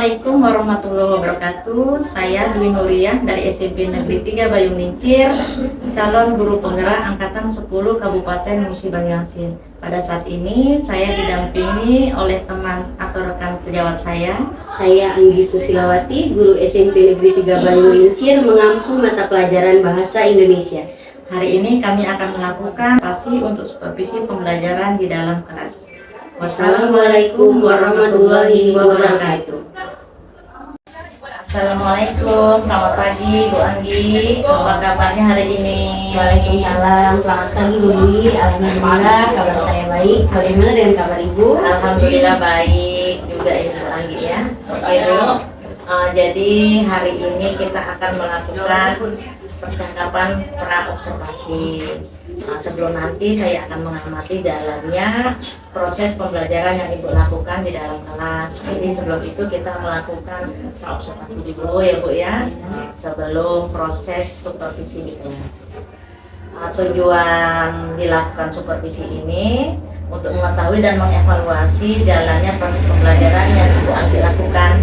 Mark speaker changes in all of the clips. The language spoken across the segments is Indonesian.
Speaker 1: Assalamualaikum warahmatullahi wabarakatuh. Saya Dwi Nuriyah dari SMP Negeri 3 Bayung Lincir, calon guru penggerak angkatan 10 Kabupaten Musi Banyuasin. Pada saat ini saya didampingi oleh teman atau rekan sejawat saya.
Speaker 2: Saya Anggi Susilawati, guru SMP Negeri 3 Bayung Lincir, mengampu mata pelajaran Bahasa Indonesia.
Speaker 1: Hari ini kami akan melakukan untuk supervisi pembelajaran di dalam kelas.
Speaker 2: Wassalamualaikum warahmatullahi wabarakatuh.
Speaker 1: Assalamualaikum, selamat pagi Bu Anggi. Apa kabarnya hari ini?
Speaker 2: Waalaikumsalam, selamat pagi Bu Dwi. Alhamdulillah kabar saya baik. Bagaimana dengan kabar Ibu?
Speaker 1: Alhamdulillah baik juga Ibu Anggi ya. Oke dulu. Jadi hari ini kita akan melakukan percakapan pra-observasi. Sebelum nanti saya akan mengamati dalamnya proses pembelajaran yang Ibu lakukan di dalam kelas. Jadi sebelum itu kita melakukan pra-observasi dulu ya Bu ya, sebelum proses supervisi itu. Tujuan dilakukan supervisi ini untuk mengetahui dan mengevaluasi jalannya proses pembelajaran yang Ibu Anggi lakukan.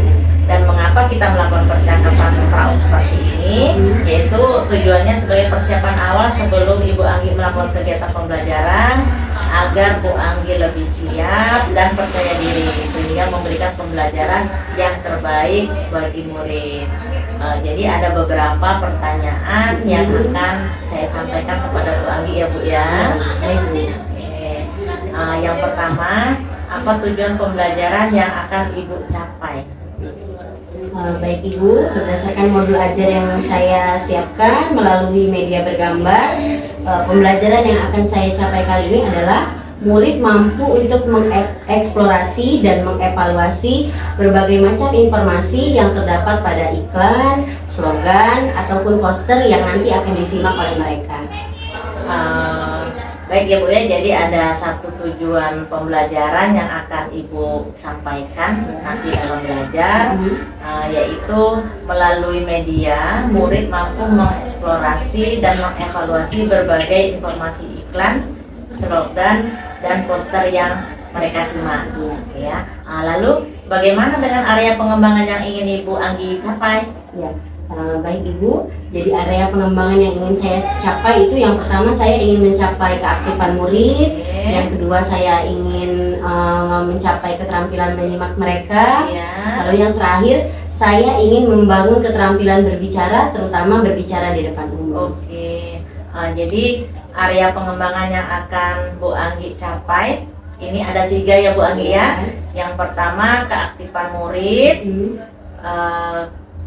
Speaker 1: Dan mengapa kita melakukan percakapan pra-observasi ini, yaitu tujuannya sebagai persiapan awal sebelum Ibu Anggi melakukan kegiatan pembelajaran agar Bu Anggi lebih siap dan percaya diri sehingga memberikan pembelajaran yang terbaik bagi murid. Jadi ada beberapa pertanyaan yang akan saya sampaikan kepada Bu Anggi ya Bu ya. Yang pertama, apa tujuan pembelajaran yang akan Ibu capai?
Speaker 2: Baik Ibu, berdasarkan modul ajar yang saya siapkan melalui media bergambar, pembelajaran yang akan saya capai kali ini adalah murid mampu untuk mengeksplorasi dan mengevaluasi berbagai macam informasi yang terdapat pada iklan, slogan, ataupun poster yang nanti akan disimak oleh mereka.
Speaker 1: Baik ya Bu ya, jadi ada satu tujuan pembelajaran yang akan Ibu sampaikan nanti dalam belajar, yaitu melalui media murid mampu mengeksplorasi dan mengevaluasi berbagai informasi iklan, slogan, dan poster yang mereka simak ya. Lalu bagaimana dengan area pengembangan yang ingin Ibu Anggi capai?
Speaker 2: Ya. Baik Ibu, jadi area pengembangan yang ingin saya capai itu yang pertama saya ingin mencapai keaktifan murid, yang kedua saya ingin mencapai keterampilan menyimak mereka, lalu yang terakhir saya ingin membangun keterampilan berbicara, terutama berbicara di depan umum.
Speaker 1: Oke, jadi area pengembangan yang akan Bu Anggi capai ini ada 3 ya Bu Anggi ya. Yang pertama keaktifan murid,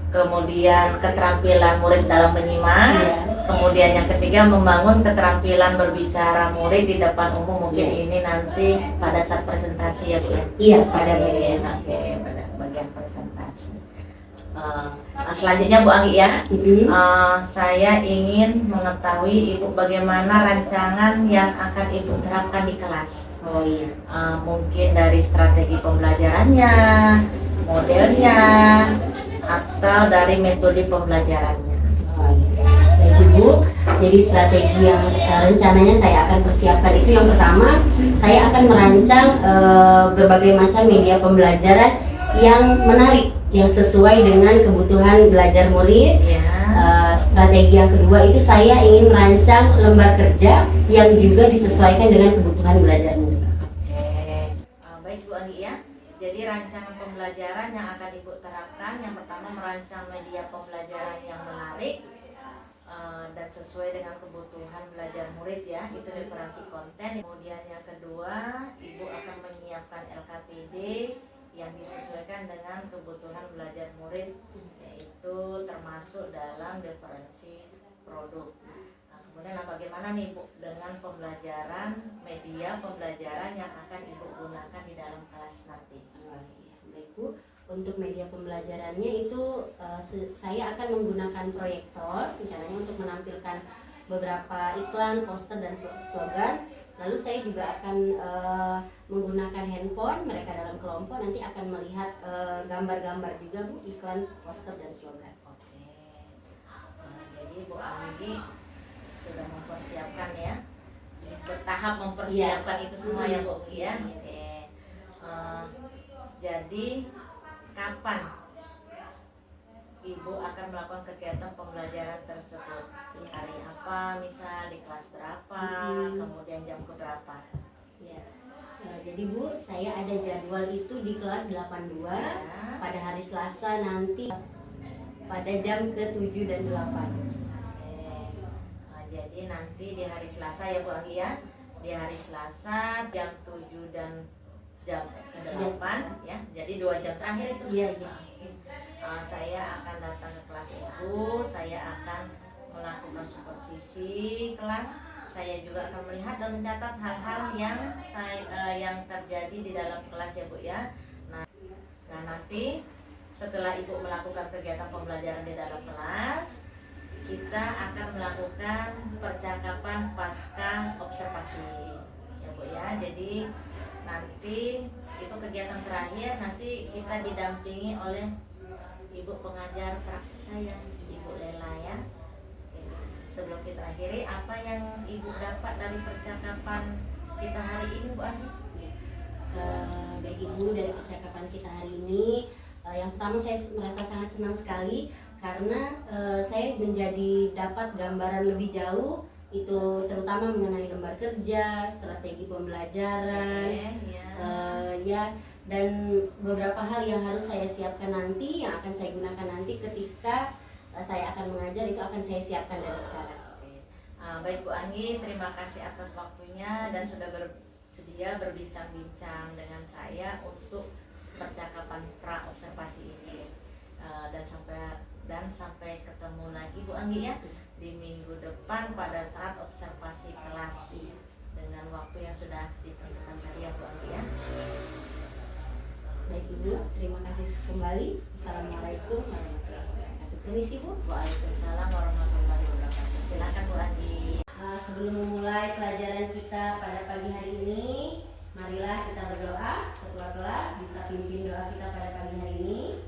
Speaker 1: kemudian keterampilan murid dalam menyimak, kemudian yang ketiga membangun keterampilan berbicara murid di depan umum. Mungkin ini nanti pada saat presentasi ya Bu ya?
Speaker 2: Iya, pada bagian.
Speaker 1: Pada bagian presentasi. Selanjutnya Bu Anggi ya, saya ingin mengetahui Ibu bagaimana rancangan yang akan Ibu terapkan di kelas. Mungkin dari strategi pembelajarannya, modelnya, atau dari metode pembelajarannya.
Speaker 2: Baik Ibu, jadi strategi yang rencananya saya akan persiapkan itu yang pertama, saya akan merancang berbagai macam media pembelajaran yang menarik, yang sesuai dengan kebutuhan belajar murid. Strategi yang kedua itu saya ingin merancang lembar kerja yang juga disesuaikan dengan kebutuhan belajar murid.
Speaker 1: Baik Bu Anggi ya. Jadi rancangan pembelajaran yang akan Ibu terapkan, yang pertama merancang media pembelajaran yang menarik dan sesuai dengan kebutuhan belajar murid ya, itu referensi konten. Kemudian yang kedua, Ibu akan menyiapkan LKPD yang disesuaikan dengan kebutuhan belajar murid, yaitu termasuk dalam referensi produk. Kemudian bagaimana nih Bu dengan pembelajaran media pembelajaran yang akan Ibu gunakan di dalam kelas nanti?
Speaker 2: Baik Bu, untuk media pembelajarannya itu saya akan menggunakan proyektor, rencananya untuk menampilkan beberapa iklan, poster, dan slogan. Lalu saya juga akan menggunakan handphone, mereka dalam kelompok nanti akan melihat gambar-gambar juga Bu, iklan, poster, dan slogan.
Speaker 1: Oke. Jadi Bu Anggi sudah mempersiapkan ya, bertahap mempersiapkan itu semua ya Bu ya. Oke. Jadi kapan Ibu akan melakukan kegiatan pembelajaran tersebut. Hari apa, misal di kelas berapa, kemudian jam berapa.
Speaker 2: Ya. Jadi Bu, saya ada jadwal itu di kelas 82 pada hari Selasa nanti pada jam ke-7 dan 8.
Speaker 1: Jadi nanti di hari Selasa ya Bu Anggi ya. Di hari Selasa jam 7 dan jam ke-8 ya. Jadi 2 jam terakhir itu.
Speaker 2: Iya, iya.
Speaker 1: Saya akan datang ke kelas Ibu, saya akan melakukan supervisi kelas. Saya juga akan melihat dan mencatat hal-hal yang terjadi di dalam kelas ya Bu ya. Nah nanti setelah Ibu melakukan kegiatan pembelajaran di dalam kelas, kita akan melakukan percakapan pasca observasi ya Bu ya. Jadi nanti itu kegiatan terakhir, nanti kita didampingi oleh Ibu pengajar praktik saya, Ibu Lela ya. Sebelum kita akhiri, apa yang Ibu dapat dari percakapan kita hari ini Bu Andi?
Speaker 2: Baik Ibu, dari percakapan kita hari ini, yang pertama saya merasa sangat senang sekali karena saya menjadi dapat gambaran lebih jauh itu terutama mengenai lembar kerja, strategi pembelajaran, ya, dan beberapa hal yang harus saya siapkan nanti, yang akan saya gunakan nanti ketika saya akan mengajar, itu akan saya siapkan dari sekarang.
Speaker 1: Baik Bu Anggi, terima kasih atas waktunya dan sudah bersedia berbincang-bincang dengan saya untuk percakapan pra observasi ini. Dan sampai ketemu lagi Bu Anggi ya di minggu depan pada saat observasi kelas dengan waktu yang sudah ditentukan tadi ya Bu Anggi ya.
Speaker 2: Baik Ibu, terima kasih kembali. Assalamualaikum warahmatullahi wabarakatuh. Permisi Bu.
Speaker 1: Waalaikumsalam warahmatullahi wabarakatuh. Silakan Bu Anggi.
Speaker 2: Sebelum memulai pelajaran kita pada pagi hari ini, marilah kita berdoa. Ketua kelas bisa pimpin doa kita pada pagi hari ini.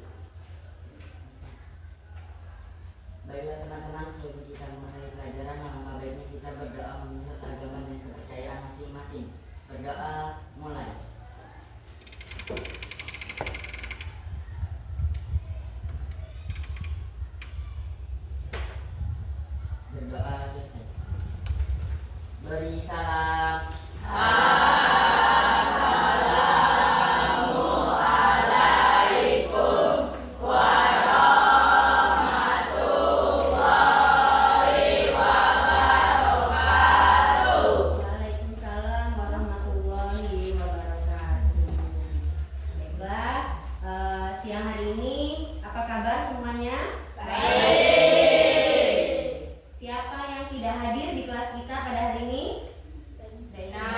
Speaker 3: Baiklah teman-teman, sebelum kita memulai pelajaran, alangkah baiknya kita berdoa menurut agama dan kepercayaan masing-masing. Berdoa mulai. Berdoa selesai. Beri salam.
Speaker 2: Waalaikumsalam warahmatullahi wabarakatuh. Baiklah, siang hari ini apa kabar semuanya? Siapa yang tidak hadir di kelas kita pada hari ini? Zainal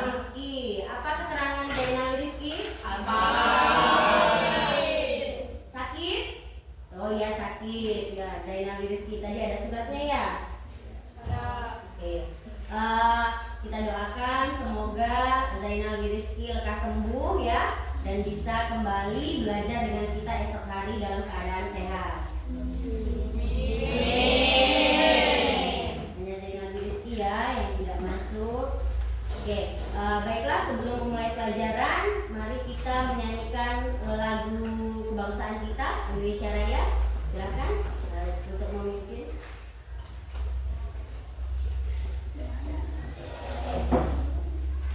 Speaker 2: Rizky. Apa keterangan Zainal Rizky? Sakit? Oh iya sakit. Ya, Zainal Rizky tadi ada suratnya ya? Oke. Kita doakan semoga Zainal Rizky lekas sembuh ya dan bisa kembali belajar dengan kita esok hari dalam keadaan sehat. Hanya Zainal Rizky ya yang tidak masuk. Oke, baiklah sebelum memulai pelajaran, mari kita menyanyikan lagu kebangsaan kita Indonesia Raya. Silakan untuk memimpin.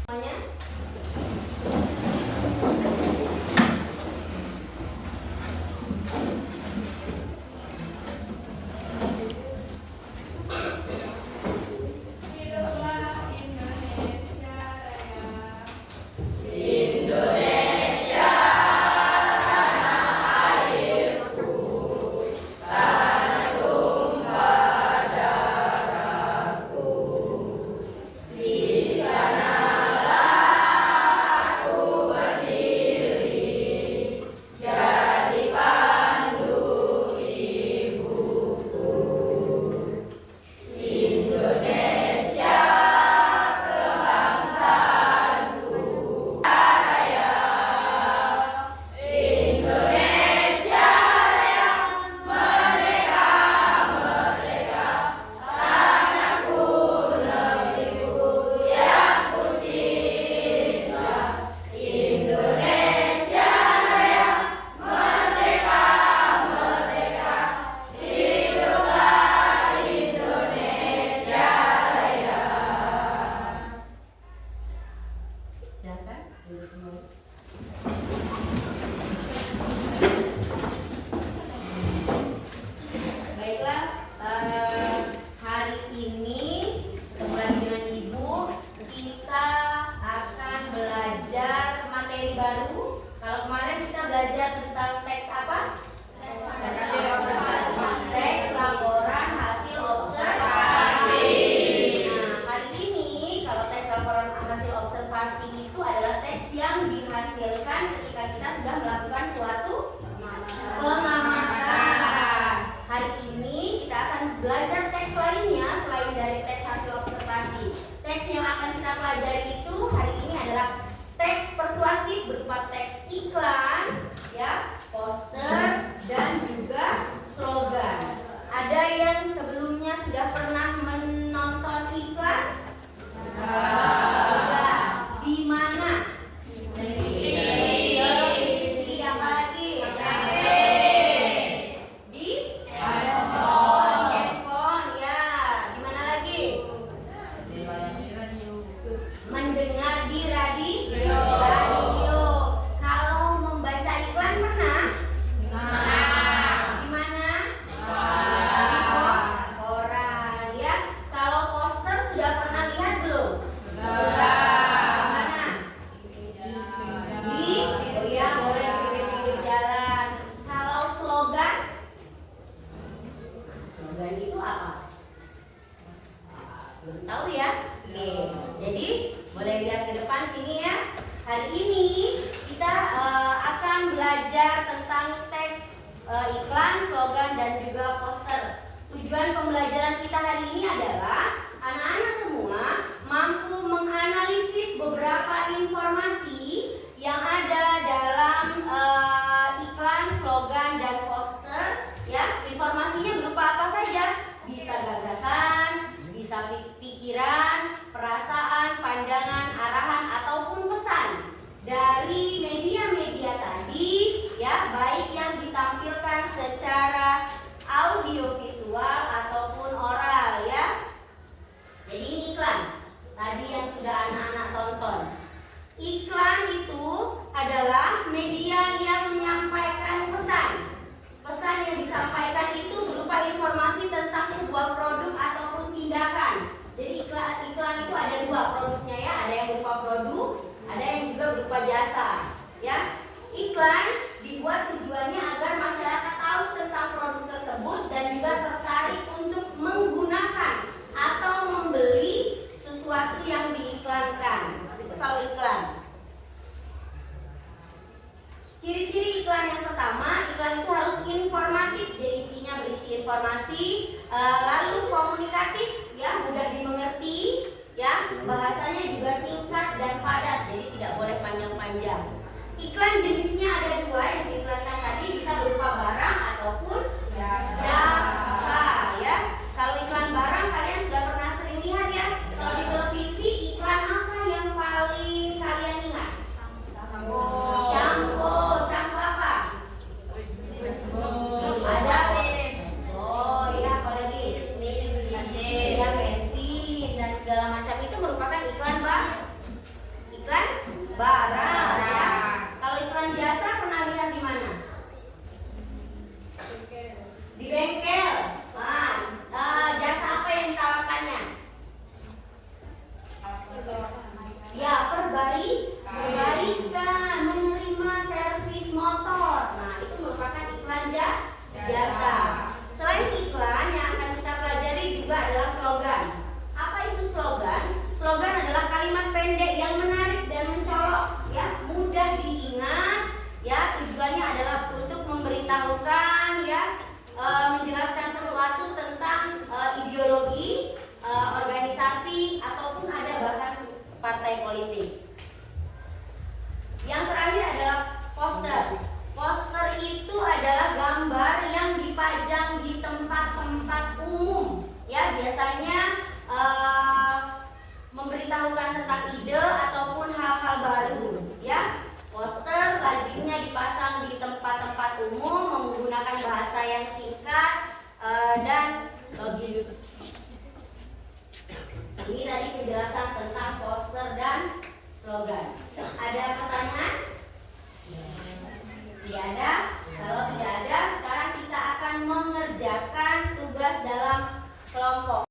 Speaker 2: Semuanya. belajar teks lainnya selain dari teks hasil observasi. Teks yang akan kita pelajari itu hari ini adalah teks persuasif berupa teks iklan, ya, poster, dan juga slogan. Ada yang sebelumnya sudah pernah menonton iklan? Sudah. Di mana? Televisi. Apa lagi? Di handphone, ya. Di mana lagi? Mendengar di radio. Kalau membaca iklan pernah? Di mana? Di koran, ya. Kalau poster sudah pernah lihat belum? Mana? Ya, boleh di pinggir jalan. Kalau slogan? Slogan itu apa? Belum tahu ya? Oke, jadi boleh lihat ke depan sini ya. Hari ini kita akan belajar tentang teks iklan, slogan, dan juga poster. Tujuan pembelajaran kita hari ini adalah anak-anak semua mampu menganalisis beberapa informasi yang ada dalam iklan, slogan, dan poster. Ya, informasinya berupa apa saja? Bisa gagasan, bisa pikiran, perasaan, pandangan, arahan, ataupun pesan dari media-media tadi, ya, baik yang ditampilkan secara audiovisual ataupun oral, ya. Jadi ini iklan tadi yang sudah anak-anak tonton. Iklan itu adalah media yang menyampaikan pesan. Pesan yang disampaikan itu berupa informasi tentang sebuah produk ataupun tindakan. Jadi iklan itu ada dua produknya, ya, ada yang berupa produk, ada yang juga berupa jasa, ya. Iklan dibuat tujuannya agar masyarakat tahu tentang produk tersebut dan juga tertarik untuk menggunakan atau membeli sesuatu yang diiklankan. Itu kalau iklan. Ciri-ciri iklan yang pertama, iklan itu harus informatif, jadi isinya berisi informasi, lalu komunikatif, ya, mudah dimengerti, ya, bahasanya juga singkat dan padat, jadi tidak boleh panjang-panjang. Iklan jenisnya ada dua yang diiklankan tadi, bisa berupa barang ataupun jasa, ya. Kalau iklan barang kalian sudah pernah sering lihat, ya. Kalau di televisi iklan apa yang paling kalian ingat? Shampoo apa? Ada. Oh iya, apa lagi? Ya, Bentin dan segala macam itu merupakan iklan barang, ya. Kalau iklan jasa pernah lihat di mana? Di bengkel. Jasa apa yang ditawarkannya? Ya, perbaikan, menerima servis motor. Nah, itu merupakan iklan jasa. Selain iklan, yang akan kita pelajari juga adalah slogan. Apa itu slogan? Slogan adalah kalimat pendek yang menarik dan mencolok, ya, mudah diingat, ya. Tujuannya adalah untuk memberitahukan, ya, menjelaskan sesuatu tentang ideologi, organisasi, ataupun ada bahkan partai politik. Yang terakhir adalah poster. Poster itu adalah gambar yang dipajang di tempat-tempat umum, ya, biasanya memberitahukan tentang ide ataupun hal-hal baru, ya. Poster lazimnya dipasang di tempat-tempat umum menggunakan bahasa yang singkat dan logis. Ini tadi penjelasan tentang poster dan slogan. Ada pertanyaan? Tidak ada? Kalau tidak ada, sekarang kita akan mengerjakan tugas dalam kelompok.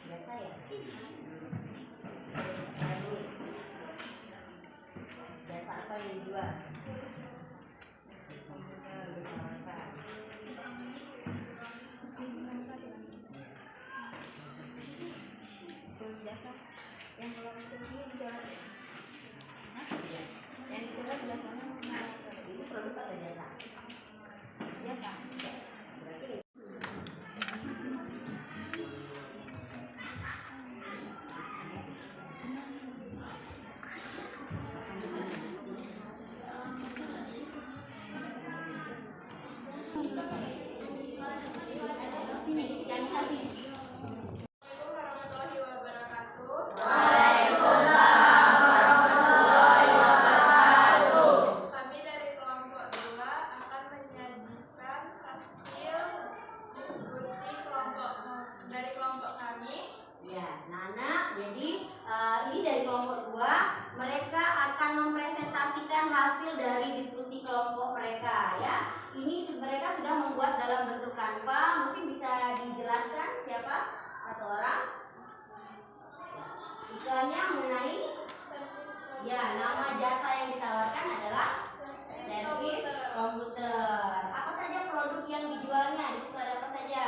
Speaker 2: Biasa ya?
Speaker 4: jasa. Yang kalau itu ini bicara yang dicoba biasanya
Speaker 2: Itu produk atau jasa?
Speaker 4: jasa.
Speaker 2: Berarti
Speaker 4: Assalamualaikum warahmatullahi wabarakatuh. Kami dari kelompok 2 akan menyajikan hasil diskusi dari kelompok kami.
Speaker 2: ya, Nana, jadi ini dari kelompok 2, mereka akan mempresentasikan hasil dari diskusi kelompok mereka ya. Ini mereka sudah membuat dalam bentuk Canva, mungkin bisa dijelaskan siapa? Satu orang. Iklannya mengenai ya, nama jasa yang ditawarkan adalah servis komputer. Apa saja produk yang dijualnya? Di situ ada apa saja?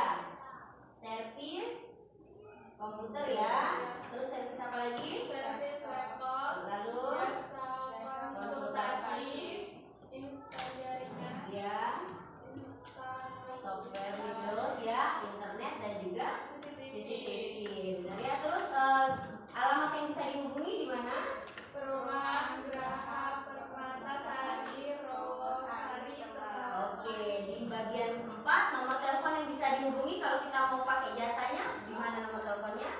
Speaker 2: Servis komputer ya. Terus servis apa lagi?
Speaker 4: Servis laptop,
Speaker 2: Lalu
Speaker 4: jasa konsultasi, instan jaringan,
Speaker 2: ya,
Speaker 4: instan
Speaker 2: software Windows ya, internet dan juga CCTV. Benar ya. Terus alamat yang bisa dihubungi di mana?
Speaker 4: Perumahan Graha Permatasari, Rawasari, Tegal.
Speaker 2: Oke, di bagian 4 nomor telepon yang bisa dihubungi kalau kita mau pakai jasanya, di mana nomor teleponnya?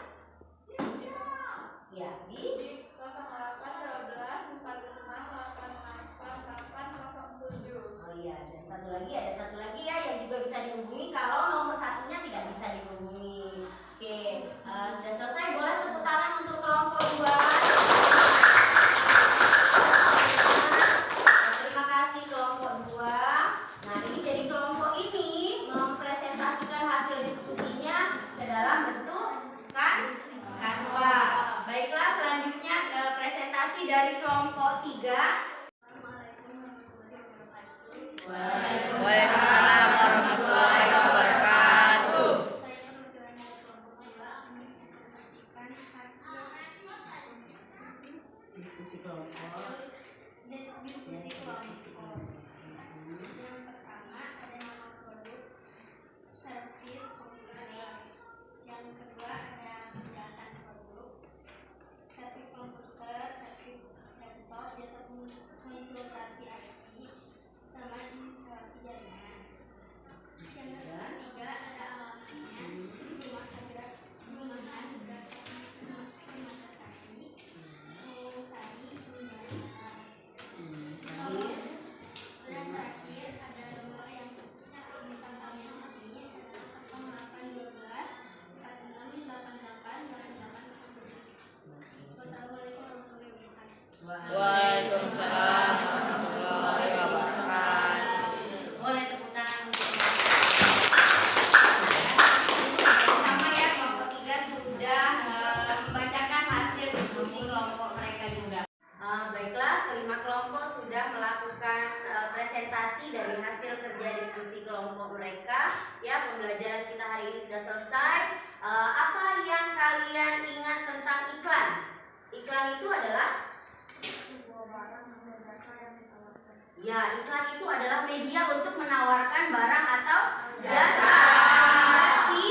Speaker 2: Ya, di
Speaker 4: Di 0812 45 88807.
Speaker 2: oh iya, dan ada satu lagi ya yang juga bisa dihubungi kalau nomor satunya tidak bisa dihubungi. Oke, sudah selesai. Boleh tepuk tangan untuk kelompok 2. Terima kasih kelompok 2. Nah, ini jadi kelompok ini mempresentasikan hasil diskusinya ke dalam bentuk Canva. Baiklah, selanjutnya presentasi dari kelompok 3.
Speaker 1: Waalaikumsalam warahmatullahi wabarakatuh.
Speaker 2: Diskusi kelompok.
Speaker 5: Diskusi kelompok. Yang pertama ada nama produk, servis komputer. Yang kedua ada penjelasan produk, servis komputer, servis laptop, jasa konsultasi IT, sama instalasi jaringan. Yang ketiga ada alamatnya, rumahan Sari, dan terakhir ada nomor yang bisa kalian hubungi adalah 0812 4688 88. Wassalamualaikum warahmatullahi wabarakatuh.
Speaker 1: Waalaikumsalam warahmatullahi wabarakatuh.
Speaker 2: Boleh tepuk tangan untuk sama ya, kelompok 3 sudah membacakan hasil diskusi kelompok mereka juga. Baiklah, kelima kelompok sudah melakukan presentasi dari hasil kerja diskusi kelompok mereka. Ya, pembelajaran kita hari ini sudah selesai. Apa yang kalian ingat tentang iklan? Iklan itu adalah ya, iklan itu adalah media untuk menawarkan barang atau jasa. Si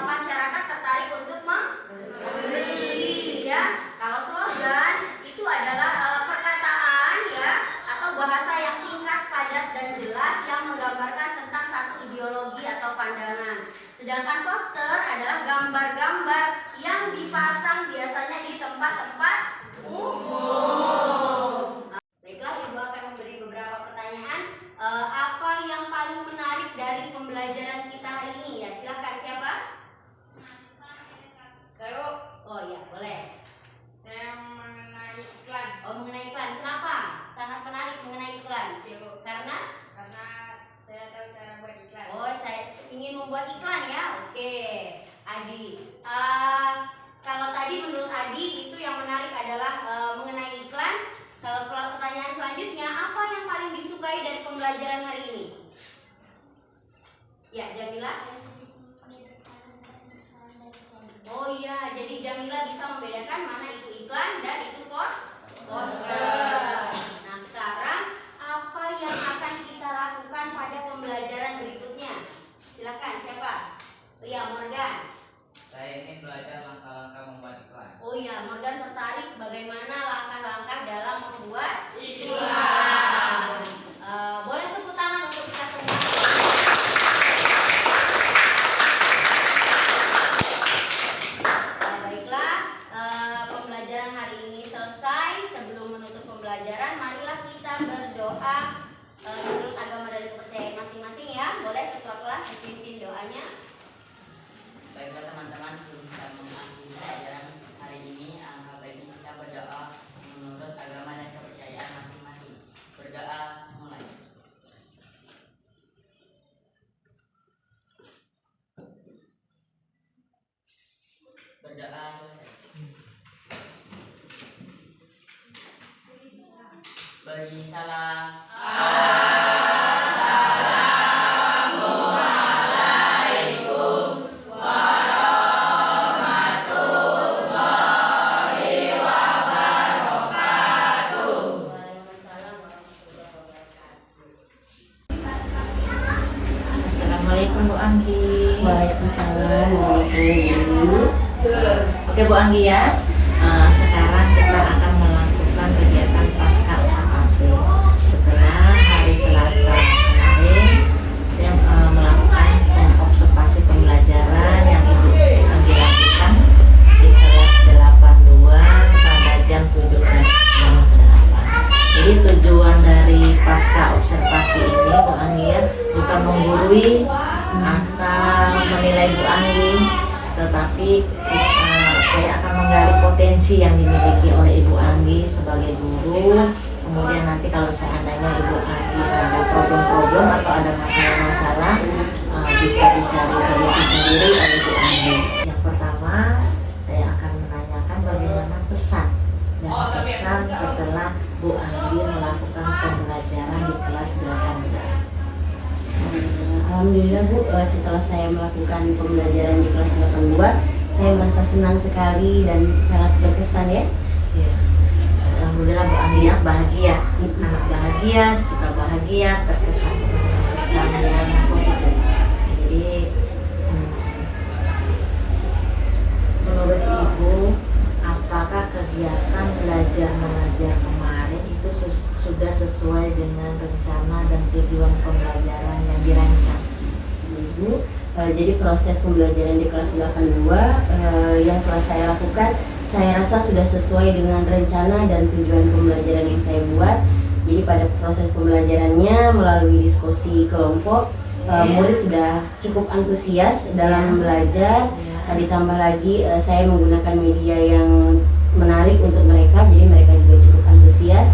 Speaker 2: masyarakat tertarik untuk membeli ya. Kalau slogan itu adalah perkataan ya atau bahasa yang singkat, padat dan jelas yang menggambarkan tentang satu ideologi atau pandangan. Sedangkan poster adalah gambar-gambar yang dipasang biasanya di tempat-tempat umum. Baiklah, Ibu akan memberi beberapa pertanyaan. Apa yang paling menarik dari pembelajaran kita hari ini ya? Silakan, siapa?
Speaker 4: Saya
Speaker 2: Oh iya, boleh.
Speaker 4: mengenai iklan.
Speaker 2: Oh, mengenai iklan. Kenapa? Sangat menarik mengenai iklan.
Speaker 4: Ya, Bu.
Speaker 2: Karena
Speaker 4: Saya tahu cara buat iklan.
Speaker 2: oh, saya ingin membuat iklan ya. Oke, Adi. Kalau tadi menurut Adi itu yang menarik adalah mengenai iklan. Kalau pertanyaan selanjutnya, apa yang paling disukai dari pembelajaran hari ini? Ya, Jamila. Oh iya. iya, jadi Jamila bisa membedakan mana itu iklan dan itu poster. Nah, sekarang apa yang akan kita lakukan pada pembelajaran berikutnya? Silakan, siapa? Iya, Morgan.
Speaker 3: Saya ingin belajar langkah-langkah membuat iklan.
Speaker 2: Oh iya, Morgan tertarik bagaimana langkah-langkah dalam membuat boleh tepuk tangan untuk kita semua. Baiklah, pembelajaran hari ini selesai. Sebelum menutup pembelajaran, marilah kita berdoa menurut agama dan kepercayaan masing-masing ya. Boleh ketua kelas dipimpin doanya.
Speaker 3: Baiklah teman-teman, sebelum kita mengakhiri pelajaran hari ini, alangkah baiknya kita berdoa menurut agama dan kepercayaan masing-masing. Berdoa mulai. Berdoa selesai. Beri salam.
Speaker 2: Waalaikumsalam warahmatullahi wabarakatuh.
Speaker 1: Assalamualaikum Bu Anggi.
Speaker 2: Waalaikumsalam warahmatullahi wabarakatuh.
Speaker 1: Oke Bu Anggi ya. Sekarang kita akan melakukan kegiatan pasca observasi. Setelah hari Selasa kemarin, saya melakukan observasi pembelajaran yang Ibu Anggi lakukan di kelas 82 pada jam 17.58. Jadi tujuan dari pasca observasi ini Bu Anggi ya, bukan menggurui atau menilai Bu Anggi, tetapi saya akan menggali potensi yang dimiliki oleh Ibu Anggi sebagai guru. Kemudian nanti kalau seandainya Ibu Anggi ada problem-problem atau ada masalah-masalah, bisa dicari solusi sendiri oleh Ibu Anggi. Yang pertama, saya akan menanyakan bagaimana pesan setelah Bu Anggi melakukan pembelajaran di kelas 8.
Speaker 2: Alhamdulillah Bu, setelah saya melakukan pembelajaran di kelas 82, saya merasa senang sekali dan sangat berkesan ya.
Speaker 1: Ya. Alhamdulillah Bu Anggi ya, bahagia, anak bahagia, kita bahagia, terkesan yang positif. Jadi menurut Ibu, apakah kegiatan belajar mengajar kemarin itu sudah sesuai dengan rencana dan tujuan pembelajaran yang dirancang?
Speaker 2: Ibu, jadi proses pembelajaran di kelas 82 yang telah saya lakukan, saya rasa sudah sesuai dengan rencana dan tujuan pembelajaran yang saya buat. Jadi pada proses pembelajarannya melalui diskusi kelompok, murid sudah cukup antusias dalam belajar. Ditambah lagi saya menggunakan media yang menarik untuk mereka, jadi mereka juga cukup antusias.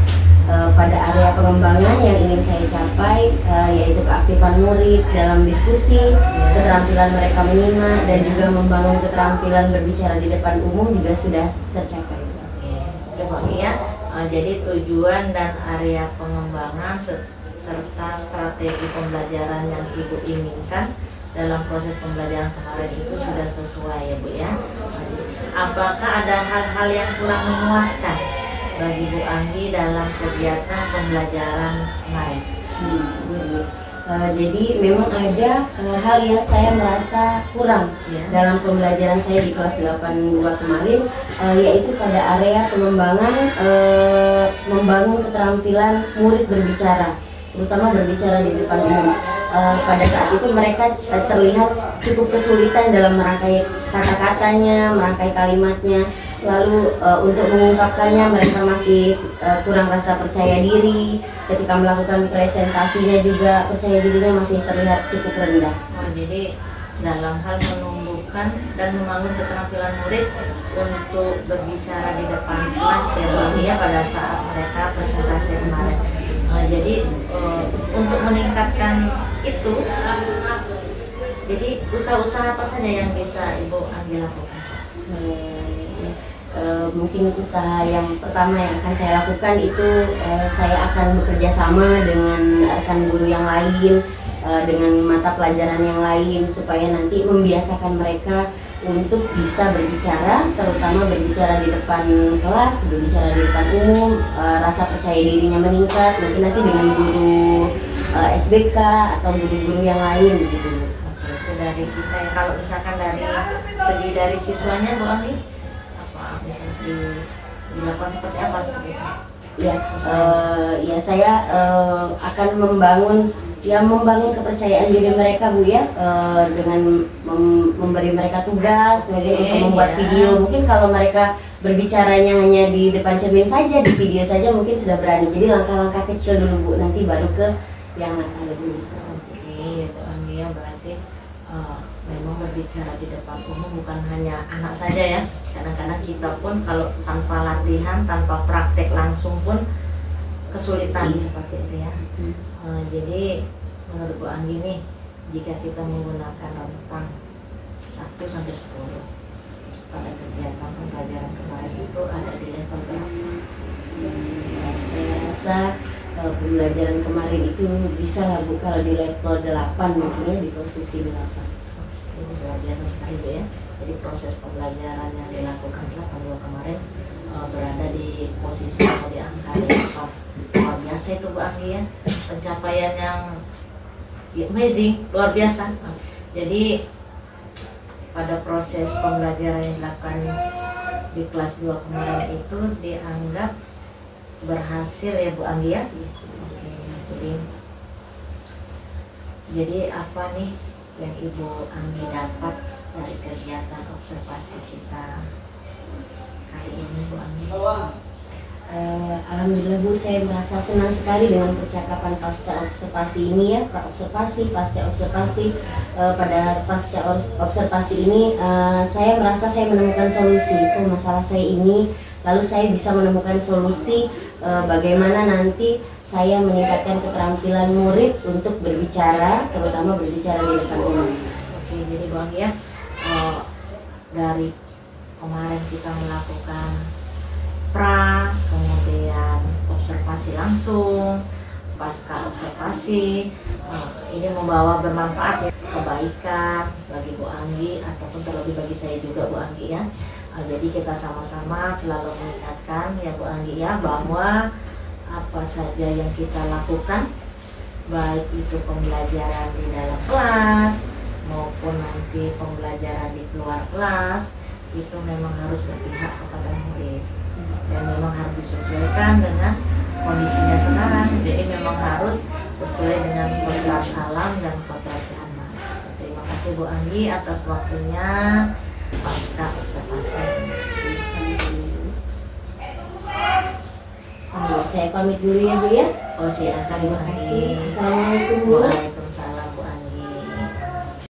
Speaker 2: Pada area pengembangan yang ingin saya capai, yaitu keaktifan murid dalam diskusi, keterampilan mereka menyimak, dan juga membangun keterampilan berbicara di depan umum juga sudah tercapai.
Speaker 1: Oke Bu Anggi ya. Jadi tujuan dan area pengembangan serta strategi pembelajaran yang Ibu inginkan dalam proses pembelajaran kemarin itu sudah sesuai ya Bu ya. Apakah ada hal-hal yang kurang memuaskan bagi Bu Anggi dalam kegiatan pembelajaran kemarin?
Speaker 2: Jadi memang ada hal yang saya merasa kurang dalam pembelajaran saya di kelas 82 kemarin, yaitu pada area pengembangan membangun keterampilan murid berbicara, terutama berbicara di depan umum. Pada saat itu mereka terlihat cukup kesulitan dalam merangkai kata-katanya, merangkai kalimatnya. Lalu untuk mengungkapkannya mereka masih kurang rasa percaya diri. Ketika melakukan presentasinya juga percaya dirinya masih terlihat cukup rendah.
Speaker 1: Jadi dalam hal menumbuhkan dan membangun keterampilan murid untuk berbicara di depan kelas ya Bu Anggi ya, pada saat mereka presentasi kemarin. Jadi untuk meningkatkan itu, jadi usaha-usaha apa saja yang bisa Ibu Anggi lakukan?
Speaker 2: Mungkin usaha yang pertama yang akan saya lakukan itu saya akan bekerja sama dengan rekan guru yang lain, dengan mata pelajaran yang lain, supaya nanti membiasakan mereka untuk bisa berbicara, terutama berbicara di depan kelas, berbicara di depan umum, rasa percaya dirinya meningkat, mungkin nanti dengan guru SBK atau guru-guru yang lain gitu.
Speaker 1: Oke, itu dari kita ya. Kalau misalkan dari segi dari siswanya Bu Anggi, apa bisa dilakukan seperti apa seperti itu?
Speaker 2: Ya, ya saya akan membangun kepercayaan diri mereka Bu ya, dengan memberi mereka tugas mungkin untuk membuat
Speaker 1: ya.
Speaker 2: video. Mungkin kalau mereka berbicaranya hanya di depan cermin saja, di video saja mungkin sudah berani. Jadi langkah-langkah kecil dulu Bu, nanti baru ke yang lebih besar.
Speaker 1: Oke, itu Anggi ya, berarti memang berbicara di depan umum bukan hanya anak saja ya. Kadang-kadang kita pun kalau tanpa latihan, tanpa praktek langsung pun kesulitan seperti itu ya. Jadi menurut Bu Anggi nih, jika kita menggunakan rentang 1 sampai 10 pada kegiatan pembelajaran kemarin itu ada di level berapa?
Speaker 2: Saya rasa pembelajaran kemarin itu bisa lah Bu kalau di level 8 mungkin ya, di posisi 8.
Speaker 1: Ini luar biasa sekali Bu ya. Jadi proses pembelajaran yang dilakukan 82 kemarin berada di posisi atau di angka 8. Luar biasa itu Bu Anggi ya. Pencapaian yang amazing, luar biasa. Jadi pada proses pembelajaran yang dilakukan di kelas 2 kemarin itu dianggap berhasil ya Bu Anggi ya. Oke, jadi apa nih yang Ibu Anggi dapat dari kegiatan observasi kita kali ini Bu Anggi?
Speaker 2: Alhamdulillah Bu, saya merasa senang sekali dengan percakapan pasca observasi ini ya, pra observasi, pasca observasi. Pada pasca observasi ini saya merasa saya menemukan solusi untuk masalah saya ini, lalu saya bisa menemukan solusi bagaimana nanti saya meningkatkan keterampilan murid untuk berbicara, terutama berbicara di depan umum.
Speaker 1: Oke, jadi Bu Anggi ya, dari kemarin kita melakukan pra, kemudian observasi langsung, pasca observasi, ini membawa bermanfaat ya, kebaikan bagi Bu Anggi ataupun terlebih bagi saya juga Bu Anggi ya. Jadi kita sama-sama selalu mengingatkan ya Bu Anggi ya, bahwa apa saja yang kita lakukan, baik itu pembelajaran di dalam kelas maupun nanti pembelajaran di luar kelas, itu memang harus berpihak kepada murid dan memang harus disesuaikan dengan kondisinya sekarang. Jadi memang harus sesuai dengan kodrat alam dan kodrat zaman. Terima kasih Bu Anggi atas waktunya pasca observasi.
Speaker 2: Saya pamit dulu ya Bu ya.
Speaker 1: Oh silakan Bu
Speaker 2: Terima
Speaker 1: Anggi.
Speaker 2: kasih. Assalamualaikum Bu.
Speaker 1: Waalaikumsalam.